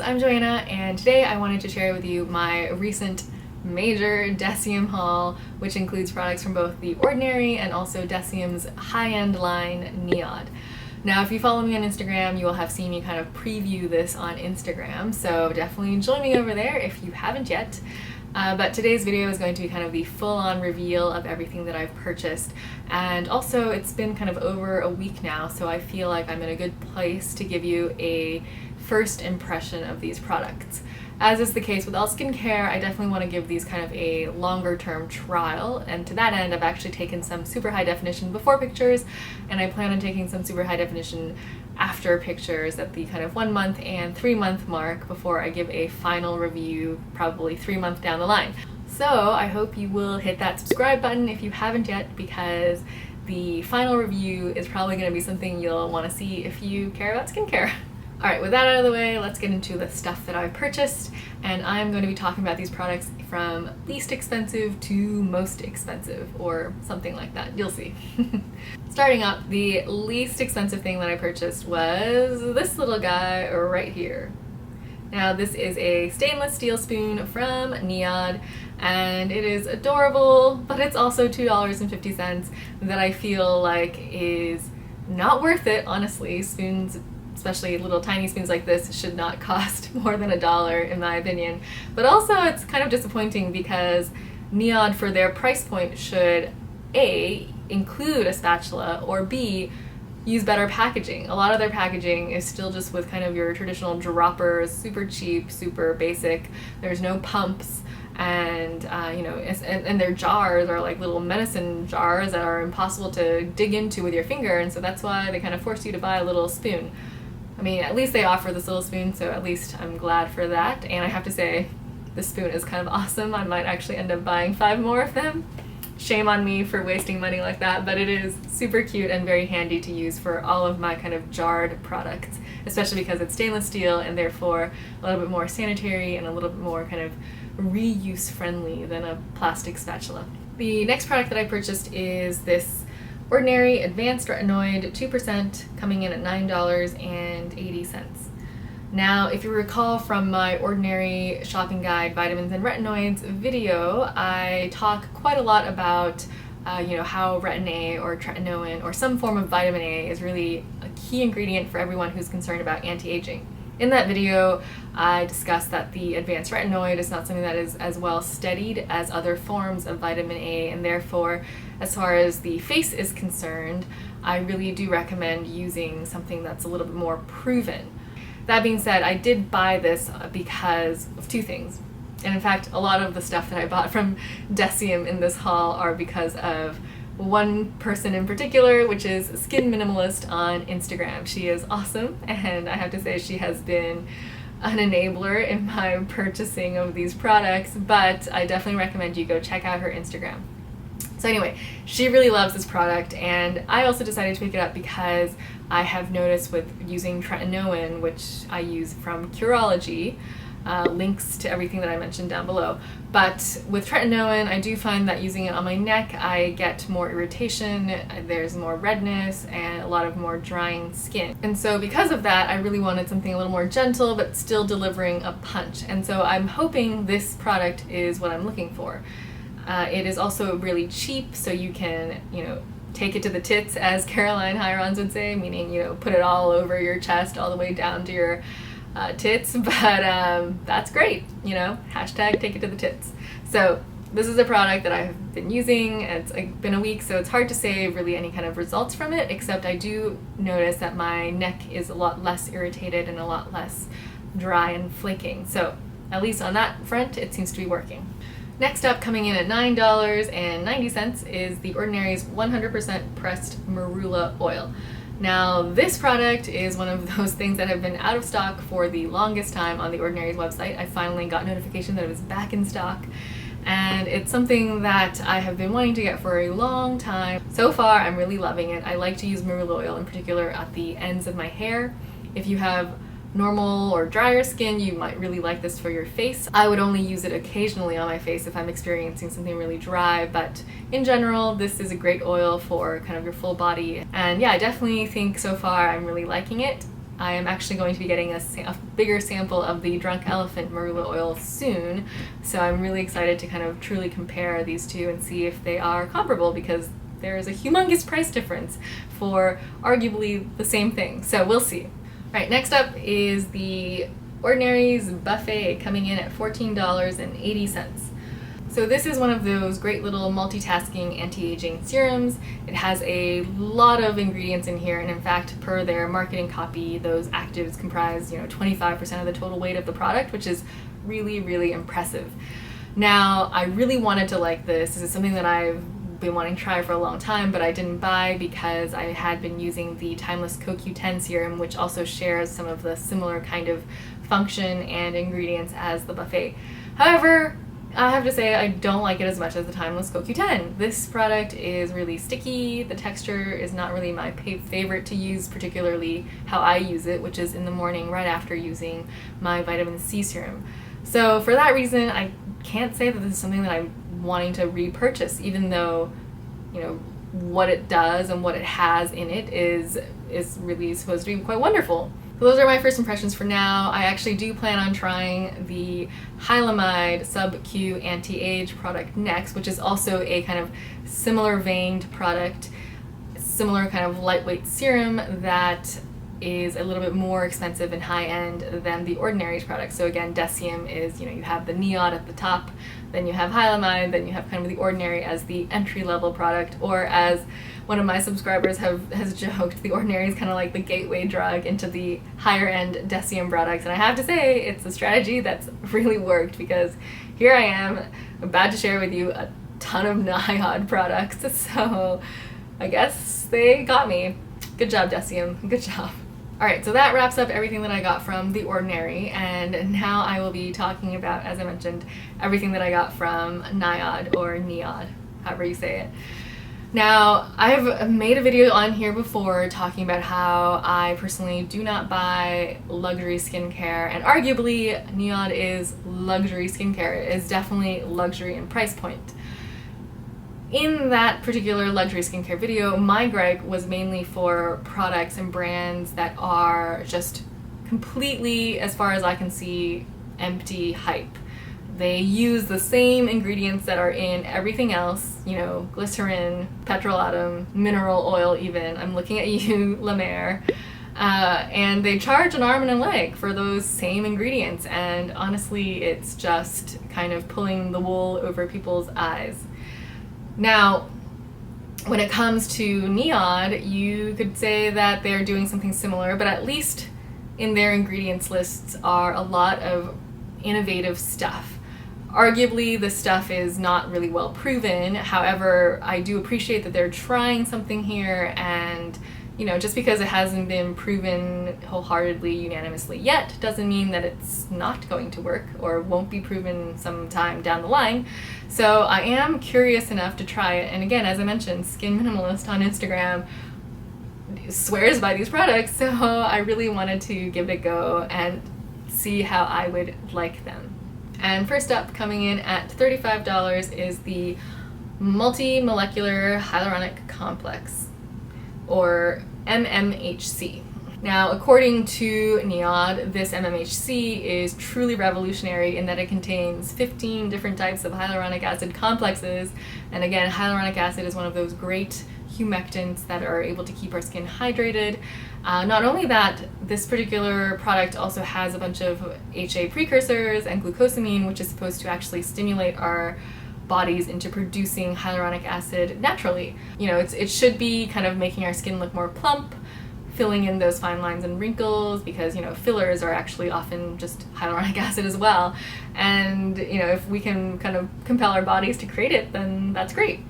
I'm Joanna, and today I wanted to share with you my recent major Deciem haul, which includes products from both the Ordinary and also Deciem's high-end line NIOD. Now, if you follow me on Instagram, you will have seen me kind of preview this on Instagram, so definitely join me over there if you haven't yet. But today's video is going to be kind of the full-on reveal of everything that I've purchased, and also it's been kind of over a week now, so I feel like I'm in a good place to give you a first impression of these products. As is the case with all skincare, I definitely want to give these kind of a longer term trial, and to that end I've actually taken some super high definition before pictures, and I plan on taking some super high definition after pictures at the kind of 1 month and 3 month mark before I give a final review, probably 3 months down the line. So I hope you will hit that subscribe button if you haven't yet, because the final review is probably going to be something you'll want to see if you care about skincare. Alright, with that out of the way, let's get into the stuff that I've purchased, and I'm going to be talking about these products from least expensive to most expensive, or something like that. You'll see. Starting up, the least expensive thing that I purchased was this little guy right here. Now, this is a stainless steel spoon from NIOD, and it is adorable, but it's also $2.50 that I feel like is not worth it, honestly. Spoons, especially little tiny spoons like this, should not cost more than $1 in my opinion. But also it's kind of disappointing because NIOD, for their price point, should A, include a spatula, or B, use better packaging. A lot of their packaging is still just with kind of your traditional droppers, super cheap, super basic. There's no pumps, and and their jars are like little medicine jars that are impossible to dig into with your finger, and so that's why they kind of force you to buy a little spoon. I mean, at least they offer this little spoon, so at least I'm glad for that. And I have to say, this spoon is kind of awesome. I might actually end up buying 5 more of them. Shame on me for wasting money like that, but it is super cute and very handy to use for all of my kind of jarred products, especially because it's stainless steel and therefore a little bit more sanitary and a little bit more kind of reuse friendly than a plastic spatula. The next product that I purchased is this Ordinary Advanced Retinoid 2%, coming in at $9.80. Now, if you recall from my Ordinary Shopping Guide Vitamins and Retinoids video, I talk quite a lot about how retin-A or tretinoin or some form of vitamin A is really a key ingredient for everyone who's concerned about anti-aging. In that video, I discussed that the advanced retinoid is not something that is as well studied as other forms of vitamin A, and therefore, as far as the face is concerned, I really do recommend using something that's a little bit more proven. That being said, I did buy this because of 2 things. And in fact, a lot of the stuff that I bought from Deciem in this haul are because of one person in particular, which is Skin Minimalist on Instagram. She is awesome, and I have to say she has been an enabler in my purchasing of these products, but I definitely recommend you go check out her Instagram. So anyway, she really loves this product, and I also decided to pick it up because I have noticed with using tretinoin, which I use from Curology, links to everything that I mentioned down below. But with tretinoin, I do find that using it on my neck, I get more irritation, there's more redness, and a lot of more drying skin. And so because of that, I really wanted something a little more gentle, but still delivering a punch. And so I'm hoping this product is what I'm looking for. It is also really cheap, so you can, take it to the tits, as Caroline Hirons would say, meaning, put it all over your chest, all the way down to your tits, but that's great, hashtag take it to the tits. So this is a product that I've been using. It's been a week, so it's hard to say really any kind of results from it, except I do notice that my neck is a lot less irritated and a lot less dry and flaking. So at least on that front, it seems to be working. Next up, coming in at $9.90, is the Ordinary's 100% pressed marula oil. Now, this product is one of those things that have been out of stock for the longest time on the Ordinary's website. I finally got notification that it was back in stock, and it's something that I have been wanting to get for a long time. So far, I'm really loving it. I like to use marula oil in particular at the ends of my hair. If you have normal or drier skin, you might really like this for your face. I would only use it occasionally on my face if I'm experiencing something really dry, but in general, this is a great oil for kind of your full body. And yeah, I definitely think so far I'm really liking it. I am actually going to be getting a bigger sample of the Drunk Elephant marula oil soon, so I'm really excited to kind of truly compare these two and see if they are comparable, because there is a humongous price difference for arguably the same thing, so we'll see. Alright, next up is the Ordinary's Buffet, coming in at $14.80. So this is one of those great little multitasking anti-aging serums. It has a lot of ingredients in here, and in fact, per their marketing copy, those actives comprise 25% of the total weight of the product, which is really, really impressive. Now, I really wanted to like this. This is something that I've been wanting to try for a long time, but I didn't buy because I had been using the Timeless CoQ10 serum, which also shares some of the similar kind of function and ingredients as the Buffet. However, I have to say I don't like it as much as the Timeless CoQ10. This product is really sticky. The texture is not really my favorite to use, particularly how I use it, which is in the morning right after using my vitamin C serum. So for that reason, I can't say that this is something that I'm wanting to repurchase, even though what it does and what it has in it is really supposed to be quite wonderful. So those are my first impressions for now. I actually do plan on trying the Hyaluronic Sub-Q Anti-Age product next, which is also a kind of similar veined product, similar kind of lightweight serum that is a little bit more expensive and high-end than the Ordinary's product. So again, Deciem is, you have the NIOD at the top, then you have Hyaluronic, then you have kind of the Ordinary as the entry-level product, or as one of my subscribers has joked, the Ordinary is kind of like the gateway drug into the higher-end Deciem products. And I have to say, it's a strategy that's really worked, because here I am about to share with you a ton of NIOD products, so I guess they got me. Good job, Deciem. Good job. Alright, so that wraps up everything that I got from The Ordinary, and now I will be talking about, as I mentioned, everything that I got from NIOD or NIOD, however you say it. Now, I've made a video on here before talking about how I personally do not buy luxury skincare, and arguably NIOD is luxury skincare. It is definitely luxury in price point. In that particular luxury skincare video, my gripe was mainly for products and brands that are just completely, as far as I can see, empty hype. They use the same ingredients that are in everything else, glycerin, petrolatum, mineral oil even. I'm looking at you, La Mer. And they charge an arm and a leg for those same ingredients, and honestly, it's just kind of pulling the wool over people's eyes. Now, when it comes to NIOD, you could say that they're doing something similar, but at least in their ingredients lists are a lot of innovative stuff. Arguably, the stuff is not really well proven. However, I do appreciate that they're trying something here, and just because it hasn't been proven wholeheartedly, unanimously yet, doesn't mean that it's not going to work or won't be proven sometime down the line. So I am curious enough to try it, and again, as I mentioned, Skin Minimalist on Instagram swears by these products, so I really wanted to give it a go and see how I would like them. And first up, coming in at $35, is the Multi-Molecular Hyaluronic Complex, or MMHC. Now, according to NIOD, this MMHC is truly revolutionary in that it contains 15 different types of hyaluronic acid complexes, and again, hyaluronic acid is one of those great humectants that are able to keep our skin hydrated. Not only that, this particular product also has a bunch of HA precursors and glucosamine, which is supposed to actually stimulate our bodies into producing hyaluronic acid naturally. It should be kind of making our skin look more plump, filling in those fine lines and wrinkles, because fillers are actually often just hyaluronic acid as well, and if we can kind of compel our bodies to create it, then that's great.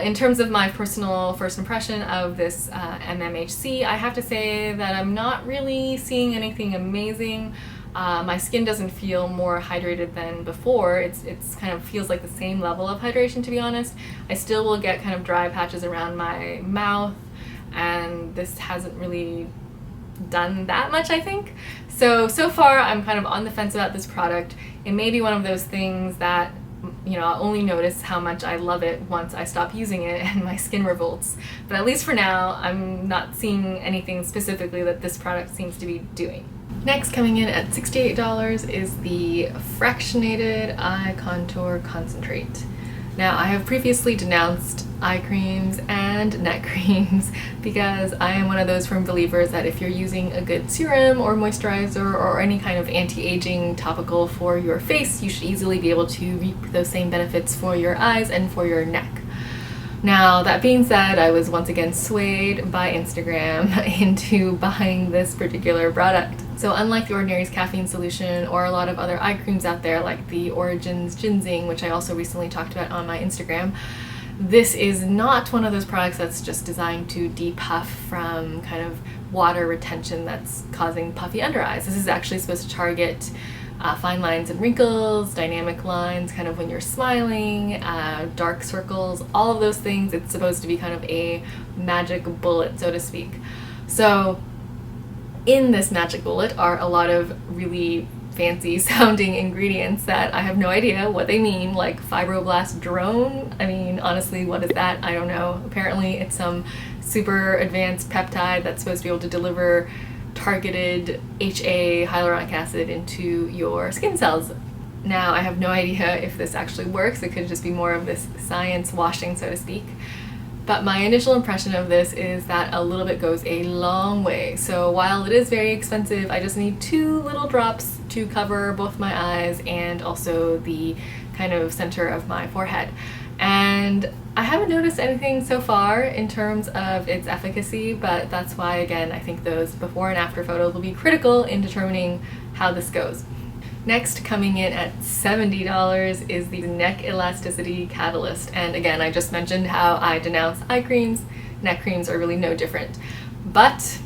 In terms of my personal first impression of this MMHC, I have to say that I'm not really seeing anything amazing. My skin doesn't feel more hydrated than before. It's kind of feels like the same level of hydration, to be honest. I still will get kind of dry patches around my mouth, and this hasn't really done that much, I think. So far I'm kind of on the fence about this product. It may be one of those things that you know, I'll only notice how much I love it once I stop using it and my skin revolts. But at least for now, I'm not seeing anything specifically that this product seems to be doing. Next, coming in at $68 is the Fractionated Eye Contour Concentrate. Now, I have previously denounced eye creams and neck creams because I am one of those firm believers that if you're using a good serum or moisturizer or any kind of anti-aging topical for your face, you should easily be able to reap those same benefits for your eyes and for your neck. Now, that being said, I was once again swayed by Instagram into buying this particular product. So unlike the Ordinary's caffeine solution or a lot of other eye creams out there like the Origins Ginseng, which I also recently talked about on my Instagram, this is not one of those products that's just designed to depuff from kind of water retention that's causing puffy under eyes. This is actually supposed to target fine lines and wrinkles, dynamic lines, kind of when you're smiling, dark circles, all of those things. It's supposed to be kind of a magic bullet, so to speak. So in this magic bullet are a lot of really fancy sounding ingredients that I have no idea what they mean, like fibroblast drone. I mean, honestly, what is that? I don't know. Apparently it's some super advanced peptide that's supposed to be able to deliver targeted HA hyaluronic acid into your skin cells. Now, I have no idea if this actually works. It could just be more of this science washing, so to speak. But my initial impression of this is that a little bit goes a long way. So while it is very expensive, I just need 2 little drops to cover both my eyes and also the kind of center of my forehead. And I haven't noticed anything so far in terms of its efficacy, but that's why, again, I think those before and after photos will be critical in determining how this goes. Next, coming in at $70 is the Neck Elasticity Catalyst. And again, I just mentioned how I denounce eye creams. Neck creams are really no different. But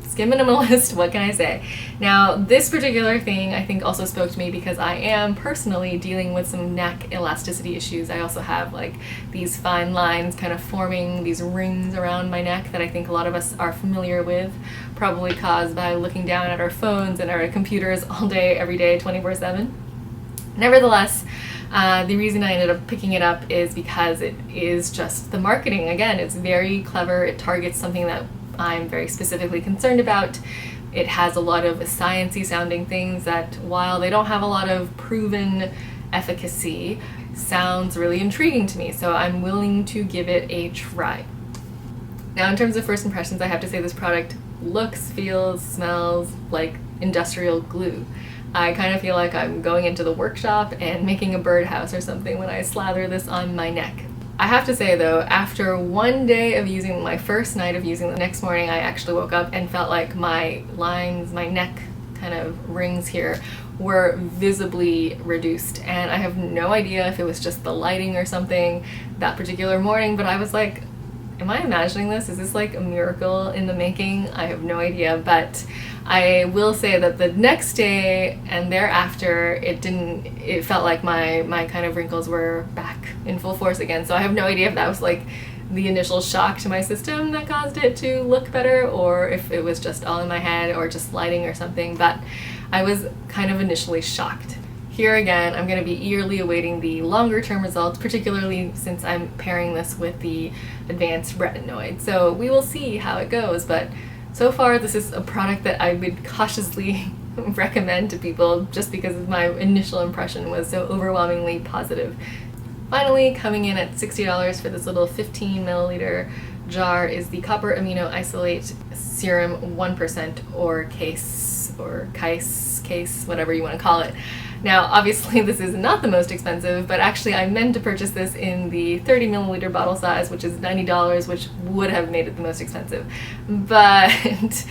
skin minimalist, what can I say? Now, this particular thing I think also spoke to me because I am personally dealing with some neck elasticity issues. I also have like these fine lines kind of forming these rings around my neck that I think a lot of us are familiar with, probably caused by looking down at our phones and our computers all day, every day, 24/7. Nevertheless, the reason I ended up picking it up is because it is just the marketing. Again, it's very clever. It targets something that I'm very specifically concerned about. It has a lot of sciencey sounding things that, while they don't have a lot of proven efficacy, sounds really intriguing to me, so I'm willing to give it a try. Now, in terms of first impressions, I have to say this product looks, feels, smells like industrial glue. I kind of feel like I'm going into the workshop and making a birdhouse or something when I slather this on my neck. I have to say though, after one day of using, my first night of using, the next morning I actually woke up and felt like my lines, my neck kind of rings here were visibly reduced, and I have no idea if it was just the lighting or something that particular morning, but I was like, am I imagining this? Is this like a miracle in the making? I have no idea, but I will say that the next day and thereafter, it felt like my kind of wrinkles were back in full force again. So I have no idea if that was like the initial shock to my system that caused it to look better, or if it was just all in my head or just lighting or something, but I was kind of initially shocked. Here again, I'm going to be eagerly awaiting the longer term results, particularly since I'm pairing this with the advanced retinoid. So we will see how it goes, but so far this is a product that I would cautiously recommend to people just because my initial impression was so overwhelmingly positive. Finally, coming in at $60 for this little 15 milliliter jar is the Copper Amino Isolate Serum 1% or CAIS, whatever you want to call it. Now, obviously this is not the most expensive, but actually I meant to purchase this in the 30 milliliter bottle size, which is $90, which would have made it the most expensive. But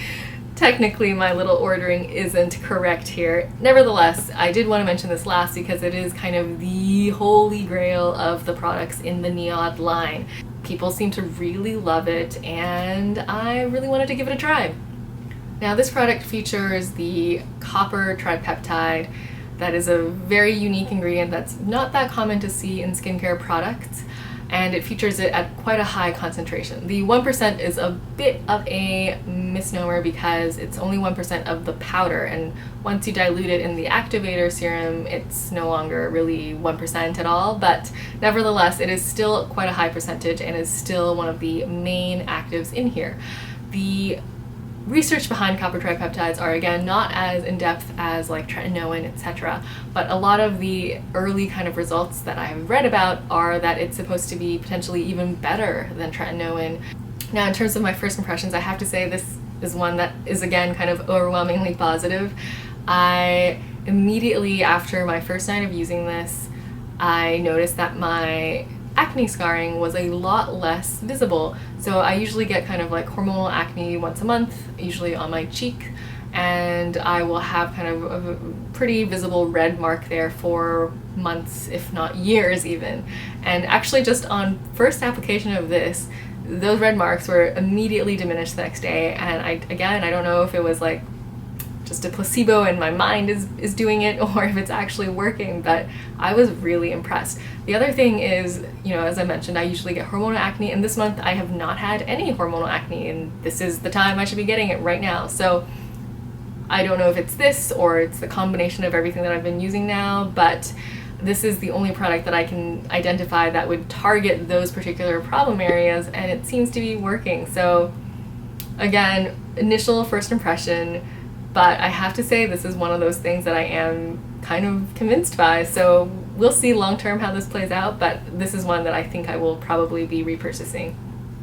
technically my little ordering isn't correct here. Nevertheless, I did want to mention this last because it is kind of the holy grail of the products in the NIOD line. People seem to really love it, and I really wanted to give it a try. Now, this product features the copper tripeptide. That is a very unique ingredient that's not that common to see in skincare products. and it features it at quite a high concentration. The 1% is a bit of a misnomer because it's only 1% of the powder, and once you dilute it in the activator serum, it's no longer really 1% at all, but nevertheless, it is still quite a high percentage and is still one of the main actives in here. The research behind copper tripeptides are, again, not as in-depth as like tretinoin, etc., but a lot of the early kind of results that I've read about are that it's supposed to be potentially even better than tretinoin. Now, in terms of my first impressions, I have to say this is one that is, again, kind of overwhelmingly positive. I immediately after my first night of using this, I noticed that my acne scarring was a lot less visible. So I usually get kind of like hormonal acne once a month, usually on my cheek, and I will have kind of a pretty visible red mark there for months, if not years even. And actually just on first application of this, those red marks were immediately diminished the next day, and I don't know if it was like just a placebo and my mind is doing it, or if it's actually working, but I was really impressed. The other thing is, you know, as I mentioned, I usually get hormonal acne, and this month I have not had any hormonal acne, and this is the time I should be getting it right now. So I don't know if it's this or it's the combination of everything that I've been using now, but this is the only product that I can identify that would target those particular problem areas, and it seems to be working. So again, initial first impression, but I have to say this is one of those things that I am kind of convinced by. So we'll see long term how this plays out, but this is one that I think I will probably be repurchasing.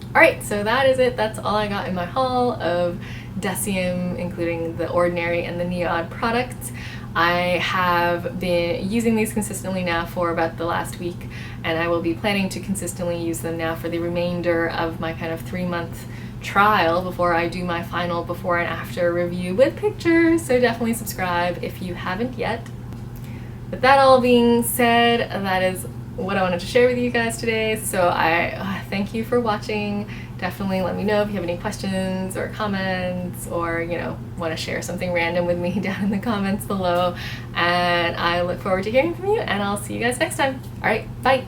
Alright, so that is it. That's all I got in my haul of Deciem, including the Ordinary and the NIOD products. I have been using these consistently now for about the last week, and I will be planning to consistently use them now for the remainder of my kind of 3-month trial before I do my final before and after review with pictures, so definitely subscribe if you haven't yet. With that all being said, that is what I wanted to share with you guys today, so I thank you for watching. Definitely let me know if you have any questions or comments, or, you know, want to share something random with me down in the comments below, and I look forward to hearing from you, and I'll see you guys next time. Alright, bye!